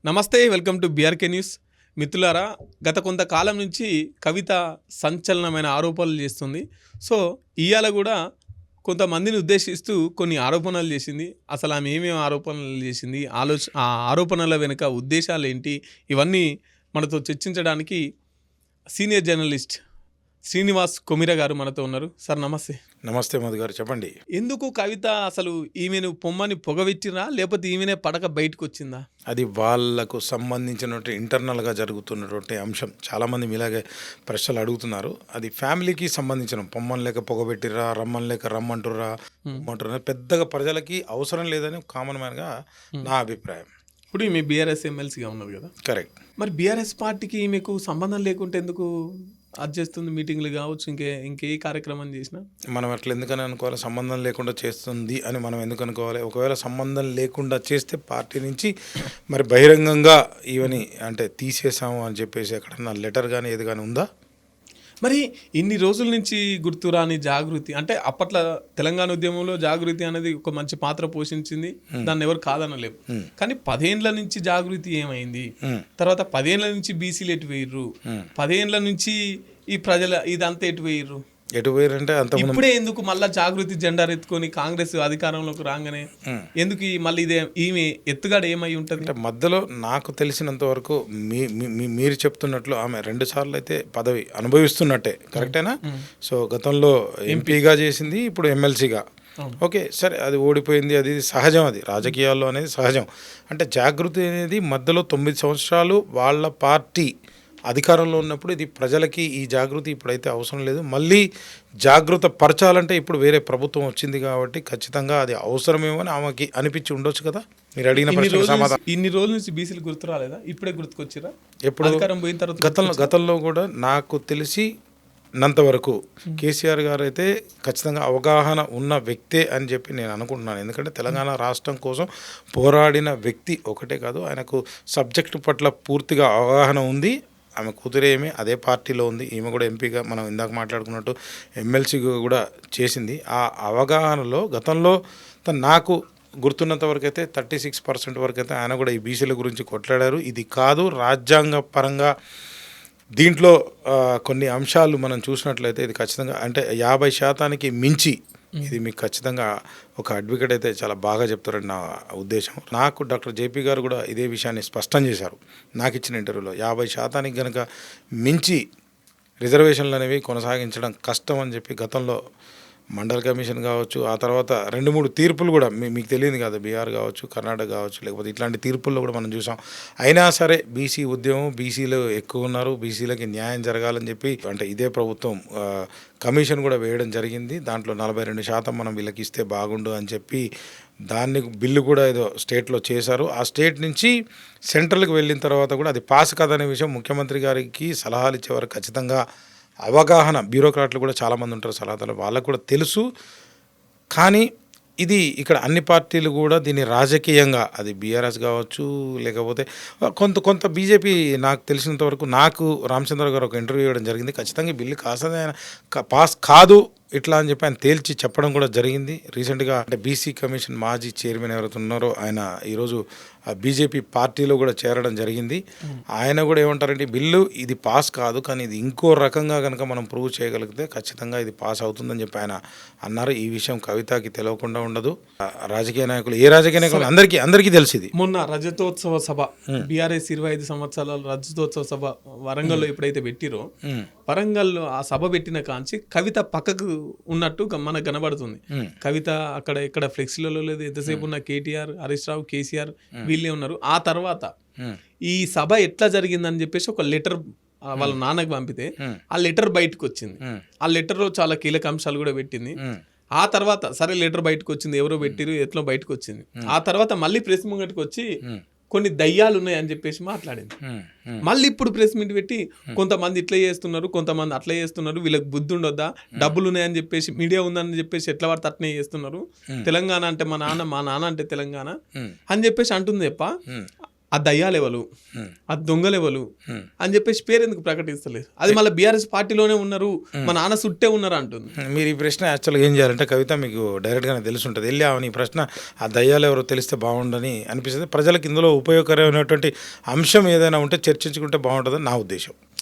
నమస్తే, welcome to BRK news. మిత్రులారా, గత కొంతకాలం నుంచి కవిత సంచలనమైన ఆరోపణలు చేస్తుంది. సో ఇవాళ కూడా కొంతమందిని ఉద్దేశిస్తూ కొన్ని ఆరోపణలు చేసింది. అసలు ఆమె ఏమేమి ఆరోపణలు చేసింది, ఆ ఆరోపణల వెనుక ఉద్దేశాలు ఏంటి, ఇవన్నీ మనతో చర్చించడానికి సీనియర్ జర్నలిస్ట్ శ్రీనివాస్ కొమిర గారు మనతో ఉన్నారు. సార్ నమస్తే. నమస్తే మధు గారు, చెప్పండి. ఎందుకు కవిత అసలు ఈమెను పొమ్మని పొగవెట్టినా, లేకపోతే ఈమెనే పడక బయటకు వచ్చిందా? అది వాళ్ళకు సంబంధించినటువంటి ఇంటర్నల్గా జరుగుతున్నటువంటి అంశం. చాలామంది మీలాగే ప్రశ్నలు అడుగుతున్నారు. అది ఫ్యామిలీకి సంబంధించిన, పొమ్మని లేక పొగబెట్టిరా, రమ్మని లేక రమ్మంటుర్రా, పెద్దగా ప్రజలకి అవసరం లేదని కామన్ మ్యాన్గా నా అభిప్రాయం. ఇప్పుడు ఈమె బీఆర్ఎస్ ఎమ్మెల్సీగా ఉన్నారు కదా. కరెక్ట్. మరి బీఆర్ఎస్ పార్టీకి మీకు సంబంధం లేకుంటే ఎందుకు అది చేస్తుంది? మీటింగ్లు కావచ్చు, ఇంకే కార్యక్రమం చేసినా మనం అట్లా ఎందుకని అనుకోవాలి? సంబంధం లేకుండా చేస్తుంది అని మనం ఎందుకు అనుకోవాలి? ఒకవేళ సంబంధం లేకుండా చేస్తే పార్టీ నుంచి మరి బహిరంగంగా ఈవెని అంటే తీసేసాము అని చెప్పేసి ఎక్కడన్నా లెటర్ కానీ ఏది కానీ ఉందా? మరి ఇన్ని రోజుల నుంచి గుర్తురాని జాగృతి, అంటే అప్పట్లో తెలంగాణ ఉద్యమంలో జాగృతి అనేది ఒక మంచి పాత్ర పోషించింది, దాన్ని ఎవరు కాదనలేవు. కానీ 10 ఏండ్ల నుంచి జాగృతి ఏమైంది? తర్వాత 10 ఏండ్ల నుంచి బీసీలు ఎటు వేయర్రు, 10 ఏండ్ల నుంచి ఈ ప్రజల ఇదంతా ఎటు వేయర్రు. ఎటు పోయారంటే అంత ఇప్పుడే ఎందుకు మళ్ళీ జాగృతి జెండా ఎత్తుకొని కాంగ్రెస్ అధికారంలోకి రాగానే ఎందుకు మళ్ళీ ఇదే ఈమె ఎత్తుగాడ ఏమై ఉంటుంది? అంటే మధ్యలో నాకు తెలిసినంత వరకు మీరు చెప్తున్నట్లు ఆమె 2 సార్లు అయితే పదవి అనుభవిస్తున్నట్టే, కరెక్టేనా? సో గతంలో ఎంపీగా చేసింది, ఇప్పుడు ఎమ్మెల్సీగా. ఓకే, సరే, అది ఓడిపోయింది, అది సహజం, అది రాజకీయాల్లో అనేది సహజం. అంటే జాగృతి అనేది మధ్యలో 9 సంవత్సరాలు వాళ్ళ పార్టీ అధికారంలో ఉన్నప్పుడు ఇది ప్రజలకి ఈ జాగృతి ఇప్పుడైతే అవసరం లేదు. మళ్ళీ జాగృత పరచాలంటే ఇప్పుడు వేరే ప్రభుత్వం వచ్చింది కాబట్టి ఖచ్చితంగా అది అవసరమేమో అని ఆమెకి అనిపించి ఉండొచ్చు కదా. మీరు అడిగిన ప్రశ్నకు సమాధానం. ఇన్ని రోజుల నుంచి బీసీలు గుర్తు రాలేదా? ఇప్పుడే గుర్తుకొచ్చిరా? ఎప్పుడు? అధికారం పోయిన తర్వాత. గతంలో కూడా నాకు తెలిసి నంతవరకు కేసీఆర్ గారు అయితే ఖచ్చితంగా అవగాహన ఉన్న వ్యక్తే అని చెప్పి నేను అనుకుంటున్నాను. ఎందుకంటే తెలంగాణ రాష్ట్రం కోసం పోరాడిన వ్యక్తి ఒకటే కాదు, ఆయనకు సబ్జెక్టు పట్ల పూర్తిగా అవగాహన ఉంది. ఆమె కూతురేమి అదే పార్టీలో ఉంది, ఈమె కూడా ఎంపీగా మనం ఇందాక మాట్లాడుకున్నట్టు ఎమ్మెల్సీగా కూడా చేసింది. ఆ అవగాహనలో గతంలో నాకు గుర్తున్నంత వరకు అయితే 36% వరకు అయితే ఆయన కూడా ఈ బీసీల గురించి కొట్లాడారు. ఇది కాదు, రాజ్యాంగ పరంగా దీంట్లో కొన్ని అంశాలు మనం చూసినట్లయితే ఇది ఖచ్చితంగా అంటే 50% మించి ఇది మీకు ఖచ్చితంగా ఒక అడ్వకేట్ అయితే చాలా బాగా చెప్తారని నా ఉద్దేశం. నాకు డాక్టర్ జేపీ గారు కూడా ఇదే విషయాన్ని స్పష్టం చేశారు నాకు ఇచ్చిన ఇంటర్వ్యూలో. 50% కనుక మించి రిజర్వేషన్లు అనేవి కొనసాగించడం కష్టం అని చెప్పి గతంలో మండల కమిషన్ కావచ్చు, ఆ తర్వాత 2-3 తీర్పులు కూడా మీకు తెలియదు కదా, బీహార్ కావచ్చు, కర్ణాటక కావచ్చు, లేకపోతే ఇట్లాంటి తీర్పుల్లో కూడా మనం చూసాం. అయినా సరే బీసీ ఉద్యమం, బీసీలు ఎక్కువ ఉన్నారు, బీసీలకి న్యాయం జరగాలని చెప్పి అంటే ఇదే ప్రభుత్వం కమిషన్ కూడా వేయడం జరిగింది. దాంట్లో 42% మనం వీళ్ళకి ఇస్తే బాగుండు అని చెప్పి దాన్ని బిల్లు కూడా ఏదో స్టేట్లో చేశారు. ఆ స్టేట్ నుంచి సెంట్రల్కి వెళ్ళిన తర్వాత కూడా అది పాస్ కాదనే విషయం ముఖ్యమంత్రి గారికి సలహాలు ఇచ్చేవారు. ఖచ్చితంగా అవగాహన బ్యూరోక్రాట్లు కూడా చాలామంది ఉంటారు సలహాదారులు, వాళ్ళకు కూడా తెలుసు. కానీ ఇది ఇక్కడ అన్ని పార్టీలు కూడా దీన్ని రాజకీయంగా, అది బీఆర్ఎస్ కావచ్చు, లేకపోతే కొంత బీజేపీ, నాకు తెలిసినంత వరకు నాకు రామచంద్ర గారు ఒక ఇంటర్వ్యూ ఇవ్వడం జరిగింది. ఖచ్చితంగా బిల్లు పాస్ కాదు ఇట్లా అని చెప్పి ఆయన తేల్చి చెప్పడం కూడా జరిగింది. రీసెంట్గా అంటే బీసీ కమిషన్ మాజీ చైర్మన్ ఎవరైతే ఉన్నారో ఆయన ఈరోజు బీజేపీ పార్టీలో కూడా చేరడం జరిగింది. ఆయన కూడా ఏమంటారంటే బిల్లు ఇది పాస్ కాదు, కానీ ఇది ఇంకో రకంగా కనుక మనం ప్రూవ్ చేయగలిగితే ఖచ్చితంగా ఇది పాస్ అవుతుందని చెప్పి ఆయన అన్నారు. ఈ విషయం కవితకి తెలియకుండా ఉండదు. రాజకీయ నాయకులు, ఏ రాజకీయ నాయకులు అందరికీ తెలిసింది. మొన్న రజతోత్సవ సభ, బీఆర్ఎస్ 25 సంవత్సరాల రజతోత్సవ సభ వరంగల్లో ఎప్పుడైతే పెట్టిరో, వరంగల్లో ఆ సభ పెట్టిన కాంచి కవిత పక్కకు ఉన్నట్టు మనకు కనబడుతుంది. కవిత అక్కడ ఎక్కడ ఫ్లెక్సీలలో లేదు, ఎంతసేపు ఉన్న కేటీఆర్, హరీష్ రావు, కేసీఆర్ వీళ్ళే ఉన్నారు. ఆ తర్వాత ఈ సభ ఎట్లా జరిగిందని చెప్పేసి ఒక లెటర్ వాళ్ళ నాన్నకు పంపితే ఆ లెటర్ బయటకు వచ్చింది. ఆ లెటర్లో చాలా కీలక అంశాలు కూడా పెట్టింది. ఆ తర్వాత సరే లెటర్ బయటకు వచ్చింది, ఎవరో పెట్టిరు, ఎట్లా బయటకు వచ్చింది. ఆ తర్వాత మళ్ళీ ప్రెస్ ముంగటికి వచ్చి కొన్ని దయ్యాలు ఉన్నాయని చెప్పేసి మాట్లాడింది. మళ్ళీ ఇప్పుడు ప్రెస్ మీట్ పెట్టి కొంతమంది ఇట్లా చేస్తున్నారు, కొంతమంది అట్లా చేస్తున్నారు, వీళ్ళకి బుద్ధి ఉండొద్దా, డబ్బులు ఉన్నాయని చెప్పేసి, మీడియా ఉందని చెప్పేసి ఎట్లా పడితే అట్నే చేస్తున్నారు, తెలంగాణ అంటే మా నాన్న అంటే తెలంగాణ అని చెప్పేసి అంటుంది తప్ప ఆ దయ్యాలెవలు, ఆ దొంగలెవలు అని చెప్పేసి పేరు ఎందుకు ప్రకటిస్తలేదు? అది మళ్ళీ బీఆర్ఎస్ పార్టీలోనే ఉన్నారు, మా నాన్న సుట్టే ఉన్నారు అంటుంది. మీరు ఈ ప్రశ్న యాక్చువల్గా ఏం చేయాలంటే కవిత మీకు డైరెక్ట్గానే తెలిసి ఉంటుంది. వెళ్ళి ఆమె ఈ ప్రశ్న ఆ దయ్యాలు ఎవరో తెలిస్తే బాగుండని అనిపిస్తుంది. ప్రజలకు ఇందులో ఉపయోగకరమైనటువంటి అంశం ఏదైనా ఉంటే చర్చించుకుంటే బాగుంటుందని నా ఉద్దేశం.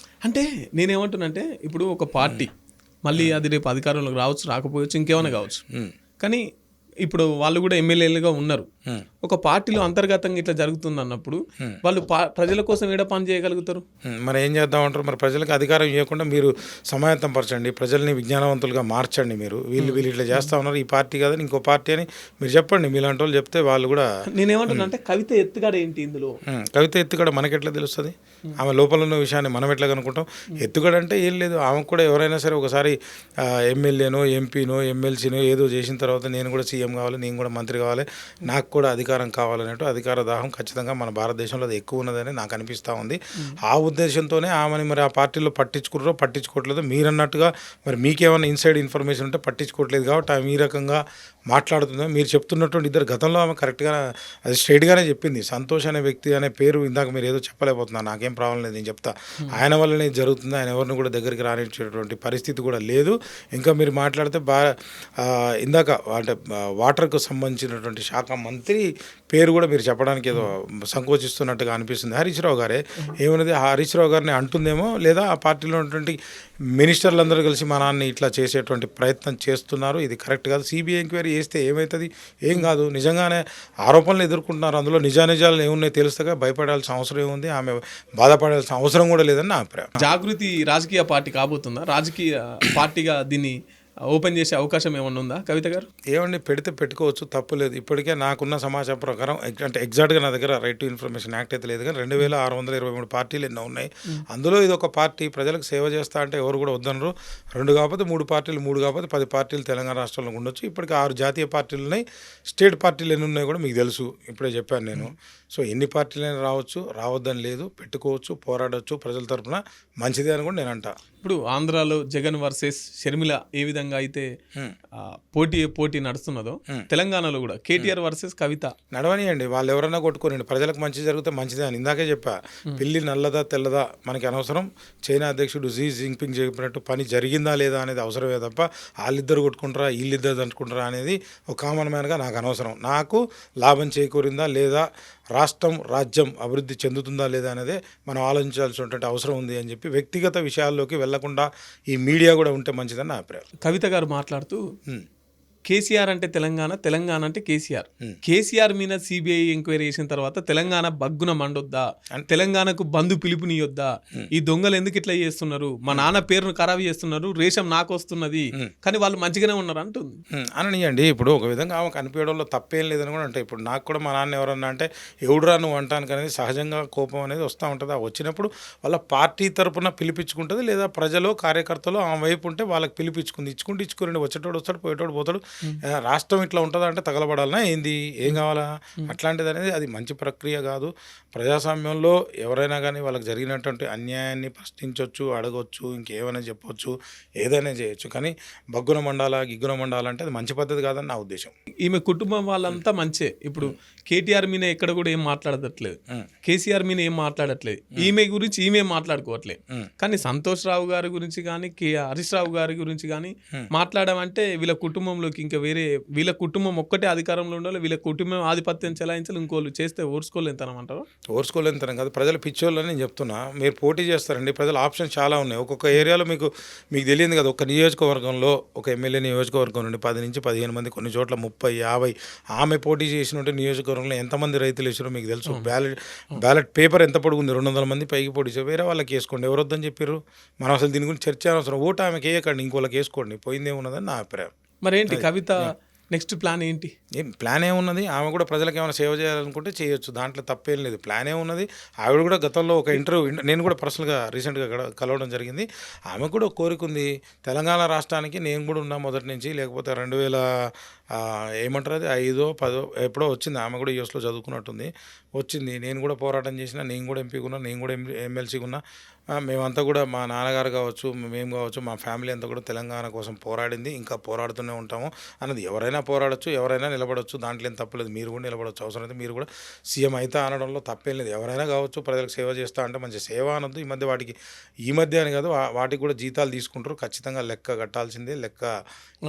అంటే నేనేమంటున్నానంటే ఇప్పుడు ఒక పార్టీ మళ్ళీ అది రేపు అధికారంలోకి రావచ్చు, రాకపోవచ్చు, ఇంకేమైనా కావచ్చు. కానీ ఇప్పుడు వాళ్ళు కూడా ఎమ్మెల్యేలుగా ఉన్నారు. ఒక పార్టీలో అంతర్గతంగా ఇట్లా జరుగుతుంది అన్నప్పుడు వాళ్ళు ప్రజల కోసం ఏడ పని చేయగలుగుతారు? మరి ఏం చేద్దామంటారు? మరి ప్రజలకు అధికారం ఇవ్వకుండా మీరు సమాయత్తం పరచండి, ప్రజల్ని విజ్ఞానవంతులుగా మార్చండి. మీరు వీళ్ళు ఇట్లా చేస్తా ఉన్నారు, ఈ పార్టీ కాదని ఇంకో పార్టీ అని మీరు చెప్పండి. మీలాంటి వాళ్ళు చెప్తే వాళ్ళు కూడా. నేనేమంటున్నా అంటే కవిత ఎత్తుగడ ఏంటి ఇందులో? కవిత ఎత్తుగడ మనకెట్లా తెలుస్తుంది? ఆమె లోపల ఉన్న విషయాన్ని మనం ఎట్లా కనుక్కుంటాం? ఎత్తుగడ అంటే ఏం లేదు. ఆమెకు కూడా ఎవరైనా సరే ఒకసారి ఎమ్మెల్యేనో ఎంపీనో ఎమ్మెల్సీనో ఏదో చేసిన తర్వాత నేను కూడా సీఎం కావాలి, నేను కూడా మంత్రి కావాలి, నాకు కూడా అధికారం కావాలన్నట్టు అధికార దాహం ఖచ్చితంగా మన భారతదేశంలో అది ఎక్కువ ఉన్నదని నాకు అనిపిస్తూ ఉంది. ఆ ఉద్దేశంతోనే ఆమెని మరి ఆ పార్టీలో పట్టించుకున్నారో పట్టించుకోవట్లేదు. మీరన్నట్టుగా మరి మీకేమైనా ఇన్సైడ్ ఇన్ఫర్మేషన్ ఉంటే పట్టించుకోవట్లేదు కాబట్టి ఆమె ఈ రకంగా మాట్లాడుతుందో మీరు చెప్తున్నటువంటి ఇద్దరు గతంలో ఆమె కరెక్ట్గా అది స్ట్రైట్గానే చెప్పింది. సంతోష్ అనే వ్యక్తి అనే పేరు ఇందాక మీరు ఏదో చెప్పలేకపోతున్నారు, నాకేం ప్రాబ్లం లేదు, నేను చెప్తా. ఆయన వల్లనే జరుగుతుంది, ఆయన ఎవరిని కూడా దగ్గరికి రానిచ్చేటువంటి పరిస్థితి కూడా లేదు. ఇంకా మీరు మాట్లాడితే ఇందాక అంటే వాటర్కు సంబంధించినటువంటి శాఖ మంత్రి పేరు కూడా మీరు చెప్పడానికి ఏదో సంకోచిస్తున్నట్టుగా అనిపిస్తుంది. హరీష్ రావు గారే ఏమన్నది హరీష్ రావు గారిని అంటుందేమో, లేదా ఆ పార్టీలో ఉన్నటువంటి మినిస్టర్లందరూ కలిసి మా నాన్ని ఇట్లా చేసేటువంటి ప్రయత్నం చేస్తున్నారు, ఇది కరెక్ట్ కాదు, సిబిఐ ఎంక్వైరీ చేస్తే ఏమవుతుంది, ఏం కాదు, నిజంగానే ఆరోపణలు ఎదుర్కొంటున్నారు, అందులో నిజానిజాలు ఏమున్నాయో తెలుస్తాగా భయపడాల్సిన అవసరం ఏముంది, ఆమె బాధపడాల్సిన అవసరం కూడా లేదని నా అభిప్రాయం. జాగృతి రాజకీయ పార్టీ కాబోతుందా? రాజకీయ పార్టీగా దీన్ని ఓపెన్ చేసే అవకాశం ఏమన్నా ఉందా కవిత గారు? ఏమండి, పెడితే పెట్టుకోవచ్చు, తప్పులేదు. ఇప్పటికే నాకున్న సమాచారం ప్రకారం అంటే ఎగ్జాక్ట్గా నా దగ్గర రైట్ టు ఇన్ఫర్మేషన్ యాక్ట్ అయితే లేదు, కానీ 2623 పార్టీలు ఎన్నో ఉన్నాయి. అందులో ఇది ఒక పార్టీ ప్రజలకు సేవ చేస్తా అంటే ఎవరు కూడా వద్దనరు. 2 కాకపోతే 3 పార్టీలు, 3 కాకపోతే 10 పార్టీలు తెలంగాణ రాష్ట్రంలో ఉండొచ్చు. ఇప్పటికి 6 జాతీయ పార్టీలు ఉన్నాయి. స్టేట్ పార్టీలు ఎన్ని ఉన్నాయి కూడా మీకు తెలుసు, ఇప్పుడే చెప్పాను నేను. సో ఎన్ని పార్టీలైనా రావచ్చు, రావద్దని లేదు, పెట్టుకోవచ్చు, పోరాడవచ్చు, ప్రజల తరపున మంచిదే అని కూడా నేను అంటా. ఇప్పుడు ఆంధ్రాలో జగన్ వర్సెస్ షర్మిల ఏ విధంగా అయితే పోటీ నడుస్తున్నదో, తెలంగాణలో కూడా కేటీఆర్ వర్సెస్ కవిత నడవనియండి. వాళ్ళు ఎవరన్నా కొట్టుకోనండి, ప్రజలకు మంచి జరిగితే మంచిదే అని ఇందాకే చెప్పా. పిల్లి నల్లదా తెల్లదా మనకి అనవసరం. చైనా అధ్యక్షుడు జీ జింగ్పింగ్ చెప్పినట్టు పని జరిగిందా లేదా అనేది అవసరమే తప్ప వాళ్ళిద్దరు కొట్టుకుంటారా వీళ్ళిద్దరు అంటుకుంటారా అనేది ఒక కామన్ మ్యాన్గా నాకు అనవసరం. నాకు లాభం చేకూరిందా లేదా, రాష్ట్రం రాజ్యం అభివృద్ధి చెందుతుందా లేదా అనేది మనం ఆలోచించాల్సినటువంటి అవసరం ఉంది అని చెప్పి వ్యక్తిగత విషయాల్లోకి వెళ్లకుండా ఈ మీడియా కూడా ఉంటే మంచిదని నా అభిప్రాయం. కవిత గారు మాట్లాడుతూ కేసీఆర్ అంటే తెలంగాణ, తెలంగాణ అంటే కేసీఆర్, కేసీఆర్ మీద సిబిఐ ఎంక్వైరీ చేసిన తర్వాత తెలంగాణ బగ్గున మండొద్దా, తెలంగాణకు బంధు పిలుపునియొద్దా, ఈ దొంగలు ఎందుకు ఇట్లా చేస్తున్నారు, మా నాన్న పేరును ఖరాబు చేస్తున్నారు, రేషం నాకు వస్తున్నది కానీ వాళ్ళు మంచిగానే ఉన్నారు అంటుంది. అననియండి, ఇప్పుడు ఒక విధంగా ఆమెకు అనిపించడంలో తప్పేం లేదని కూడా అంటే, ఇప్పుడు నాకు కూడా మా నాన్న ఎవరన్నా అంటే ఎవడురా నువ్వు అంటానికి అనేది సహజంగా కోపం అనేది వస్తూ ఉంటుంది. ఆ వచ్చినప్పుడు వాళ్ళ పార్టీ తరపున పిలిపించుకుంటుంది, లేదా ప్రజలు కార్యకర్తలు ఆమె వైపు ఉంటే వాళ్ళకి పిలిపించుకుంది, ఇచ్చుకోండి, వచ్చేటోడు వస్తాడు, పోయేటోడు పోతాడు. రాష్ట్రం ఇట్లా ఉంటుందా అంటే తగలబడాలనా ఏంది, ఏం కావాలా, అట్లాంటిది అనేది అది మంచి ప్రక్రియ కాదు. ప్రజాస్వామ్యంలో ఎవరైనా కానీ వాళ్ళకి జరిగినటువంటి అన్యాయాన్ని ప్రశ్నించవచ్చు, అడగవచ్చు, ఇంకేమైనా చెప్పవచ్చు, ఏదైనా చేయొచ్చు. కానీ బగ్గున మండాలా గిగ్గున మండాలంటే అది మంచి పద్ధతి కాదని నా ఉద్దేశం. ఈమె కుటుంబం వాళ్ళంతా మంచే. ఇప్పుడు కేటీఆర్ మీద ఎక్కడ కూడా ఏం మాట్లాడట్లేదు, కేసీఆర్ మీద ఏం మాట్లాడట్లేదు, ఈమె గురించి ఈమె మాట్లాడుకోవట్లేదు. కానీ సంతోష్ రావు గారి గురించి కానీ హరీష్ రావు గారి గురించి కానీ మాట్లాడమంటే వీళ్ళ కుటుంబంలోకి ఇంకా వేరే వీళ్ళ కుటుంబం ఒక్కటే అధికారంలో ఉండాలి, వీళ్ళ కుటుంబం ఆధిపత్యం చెలాయించాలి, ఇంకోళ్ళు చేస్తే ఓర్చుకోలేంతనమంటారు. ఓర్చుకోలేంతనం కాదు, ప్రజల పిచ్చోళ్ళని నేను చెప్తున్నా. మీరు పోటీ చేస్తారండి, ప్రజల ఆప్షన్స్ చాలా ఉన్నాయి. ఒక్కొక్క ఏరియాలో మీకు తెలియదు కదా, ఒక నియోజకవర్గంలో ఒక ఎమ్మెల్యే నియోజకవర్గం నుండి 10 నుంచి 15 మంది, కొన్ని చోట్ల 30, 50 ఆమె పోటీ చేసినట్టు నియోజకవర్గంలో ఎంతమంది రైతులు వేసారో మీకు తెలుసు. బ్యాలెట్ పేపర్ ఎంత పొడుగుంది, 200 మంది పైకి పోటీ చేసి వేరే వాళ్ళకి వేసుకోండి, ఎవరొద్దని చెప్పారు. మనం అసలు దీని గురించి చర్చ అవసరం. ఓటు ఆమెకి వేయకండి, ఇంకోళ్ళకి వేసుకోండి, పోయిందేమున్నదని నా అభిప్రాయం. మరేంటి కవిత నెక్స్ట్ ప్లాన్ ఏంటి? ప్లాన్ ఏమున్నది, ఆమె కూడా ప్రజలకు ఏమైనా సేవ చేయాలనుకుంటే చేయొచ్చు, దాంట్లో తప్పేం లేదు. ప్లాన్ ఏమున్నది, ఆవిడ కూడా గతంలో ఒక నేను కూడా పర్సనల్గా రీసెంట్గా కలవడం జరిగింది. ఆమె కూడా ఒక కోరిక ఉంది, తెలంగాణ రాష్ట్రానికి నేను కూడా ఉన్నా మొదటి నుంచి, లేకపోతే 2000 ఏమంటారు అది 5, 10 ఎప్పుడో వచ్చింది. ఆమె కూడా యూఎస్లో చదువుకున్నట్టుంది, వచ్చింది. నేను కూడా పోరాటం చేసిన, నేను కూడా ఎంపీగా ఉన్నా, నేను కూడా ఎమ్మెల్సీగా ఉన్నా, మేమంతా కూడా మా నాన్నగారు కావచ్చు, మేము కావచ్చు, మా ఫ్యామిలీ అంతా కూడా తెలంగాణ కోసం పోరాడింది, ఇంకా పోరాడుతూనే ఉంటాము అన్నది. ఎవరైనా పోరాడొచ్చు, ఎవరైనా నిలబడొచ్చు, దాంట్లో ఏం తప్పలేదు. మీరు కూడా నిలబడవచ్చు, అవసరమైతే మీరు కూడా సీఎం అయితే అనడంలో తప్పేం లేదు. ఎవరైనా కావచ్చు, ప్రజలకు సేవ చేస్తా అంటే మంచి సేవ అనొద్దు. ఈ మధ్య అని కాదు, వాటికి కూడా జీతాలు తీసుకుంటారు, ఖచ్చితంగా లెక్క కట్టాల్సిందే, లెక్క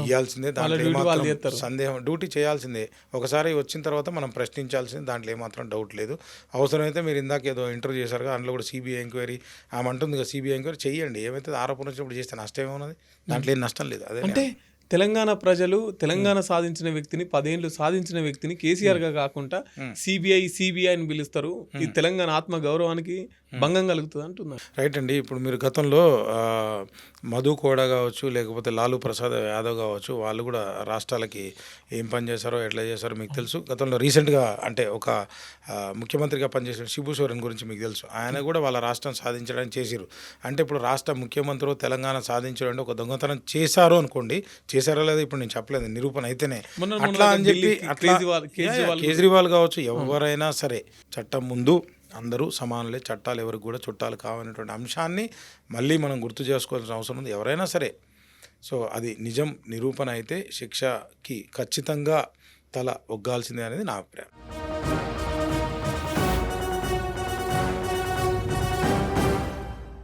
ఇవ్వాల్సిందే, దాంట్లో ఏమాత్రం సందేహం, డ్యూటీ చేయాల్సిందే. ఒకసారి వచ్చిన తర్వాత మనం ప్రశ్నించాల్సిందే, దాంట్లో ఏమాత్రం డౌట్ లేదు. అవసరమైతే మీరు ఇందాక ఏదో ఇంటర్వ్యూ చేశారు కదా, అందులో కూడా సిబిఐ ఎంక్వైరీ ఆమె అంటుంది కదా, సిబిఐ ఎంక్వైరీ చేయండి, ఏమైతే ఆరోపణ వచ్చినప్పుడు చేస్తే నష్టం ఏమున్నది, దాంట్లో ఏం నష్టం లేదు. అదే అంటే తెలంగాణ ప్రజలు తెలంగాణ సాధించిన వ్యక్తిని 10 ఏళ్ళు సాధించిన వ్యక్తిని కేసీఆర్ గా కాకుండా సిబిఐ అని పిలుస్తారు. ఈ తెలంగాణ ఆత్మ గౌరవానికి భంగం కలుగుతుంది అంటున్నారు. రైట్ అండి. ఇప్పుడు మీరు గతంలో మధు కోడా కావచ్చు, లేకపోతే లాలూ ప్రసాద్ యాదవ్ కావచ్చు, వాళ్ళు కూడా రాష్ట్రాలకి ఏం పని చేశారో, ఎట్లా చేశారో మీకు తెలుసు. గతంలో రీసెంట్గా అంటే ఒక ముఖ్యమంత్రిగా పనిచేసిన శిబు సోరెన్ గురించి మీకు తెలుసు. ఆయన కూడా వాళ్ళ రాష్ట్రం సాధించడానికి చేసిరు. అంటే ఇప్పుడు రాష్ట్ర ముఖ్యమంత్రి తెలంగాణ సాధించడానికి ఒక దొంగతనం చేశారు అనుకోండి, చేశారో లేదా ఇప్పుడు నేను చెప్పలేదు, నిరూపణ అయితేనే అట్లా అని చెప్పి అట్లా కేజ్రీవాల్ కావచ్చు, ఎవరైనా సరే చట్టం ముందు అందరూ సమానులే, చట్టాలు ఎవరికి కూడా చుట్టాలు కావనేటువంటి అంశాన్ని మళ్ళీ మనం గుర్తు చేసుకోవాల్సిన అవసరం ఉంది. ఎవరైనా సరే, సో అది నిజం నిరూపణ అయితే శిక్షకి ఖచ్చితంగా తల ఒగ్గాల్సిందే అనేది నా అభిప్రాయం.